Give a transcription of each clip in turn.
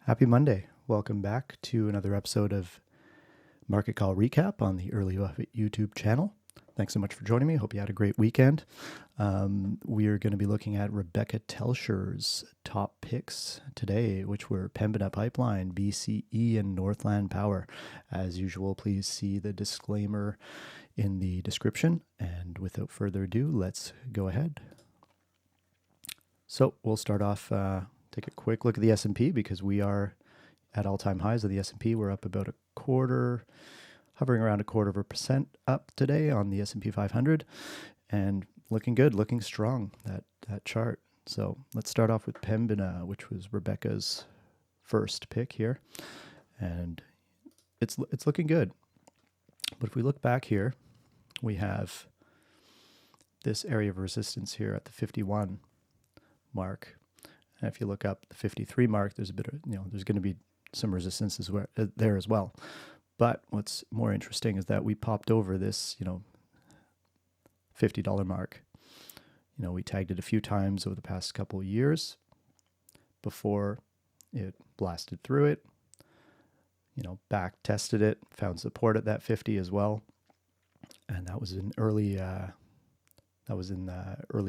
Happy Monday. Welcome back to another episode of Market Call Recap on the Early Buffett YouTube channel. Thanks so much for joining me. Hope you had a great weekend. We are going to be looking at Rebecca Telscher's top picks today, which were Pembina Pipeline, BCE, and Northland Power. As usual, please see the disclaimer in the description. And without further ado, let's go ahead. So we'll start off, take a quick look at the S&P because we are at all-time highs of the S&P. We're up about hovering around 0.25% up today on the S&P 500, and looking good, looking strong, that chart. So let's start off with Pembina, which was Rebecca's first pick here, and it's looking good. But if we look back here, we have this area of resistance here at the 51 mark. And if you look up the 53 mark, there's a bit of, there's going to be some resistance there as well. But what's more interesting is that we popped over this, $50 mark. We tagged it a few times over the past couple of years before it blasted through it, back tested it, found support at that 50 as well. And that was in early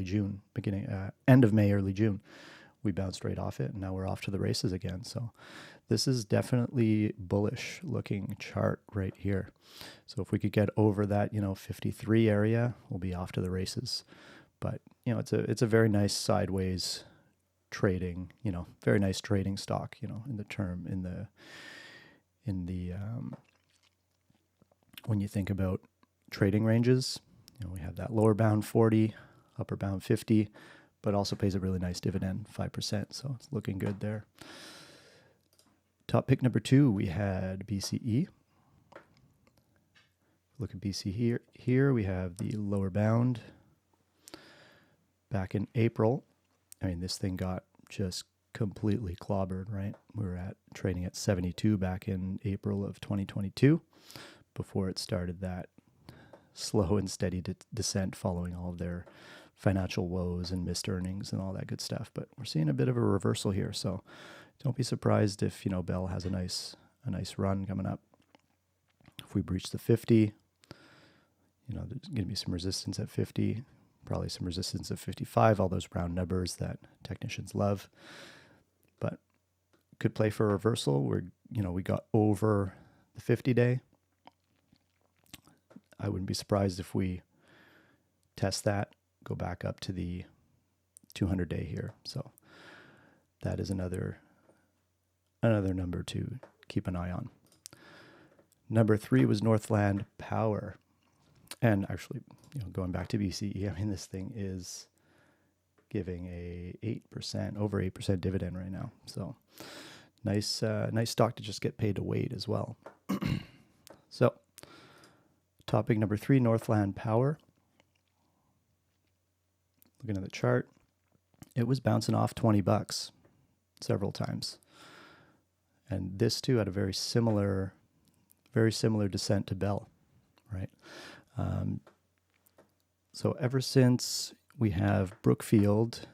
June, end of May, early June. We bounced right off it, and now we're off to the races again. So this is definitely bullish looking chart right here. So if we could get over that, 53 area, we'll be off to the races. But, it's a very nice sideways trading, very nice trading stock, when you think about trading ranges, we have that lower bound 40, upper bound 50, but also pays a really nice dividend, 5%. So it's looking good there. Top pick number 2, we had BCE. Look at BCE here. We have the lower bound. Back in April, this thing got just completely clobbered, right? We were trading at 72 back in April of 2022 before it started that slow and steady descent following all of their financial woes and missed earnings and all that good stuff. But we're seeing a bit of a reversal here. So don't be surprised if, Bell has a nice run coming up. If we breach the 50, there's going to be some resistance at 50, probably some resistance at 55, all those round numbers that technicians love. But could play for a reversal. We got over the 50-day. I wouldn't be surprised if we test that, go back up to the 200-day here. So that is another number to keep an eye on. Number 3 was Northland Power. And actually, going back to BCE, this thing is giving over 8% dividend right now. So nice stock to just get paid to wait as well. So topic number 3, Northland Power. Looking at the chart, it was bouncing off $20 several times. And this too had a very similar descent to Bell, right? So ever since we have Brookfield's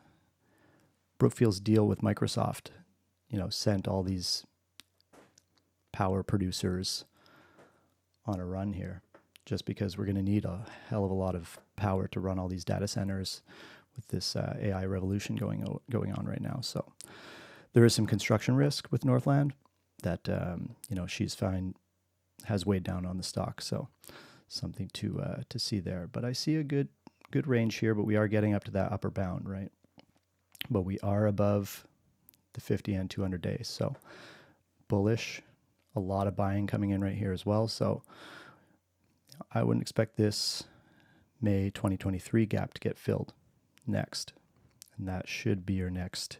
deal with Microsoft, sent all these power producers on a run here, just because we're going to need a hell of a lot of power to run all these data centers with this AI revolution going on right now. So there is some construction risk with Northland that she's fine has weighed down on the stock. So something to see there. But I see a good range here, but we are getting up to that upper bound, right? But we are above the 50 and 200 days. So bullish, a lot of buying coming in right here as well. So I wouldn't expect this May 2023 gap to get filled next. And that should be your next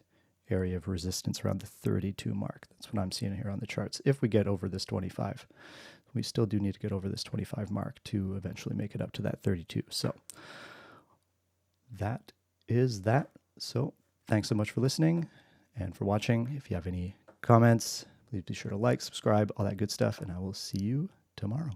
area of resistance around the 32 mark. That's what I'm seeing here on the charts. If we get over this 25, we still do need to get over this 25 mark to eventually make it up to that 32. So that is that. So thanks so much for listening and for watching. If you have any comments, please be sure to like, subscribe, all that good stuff, and I will see you tomorrow.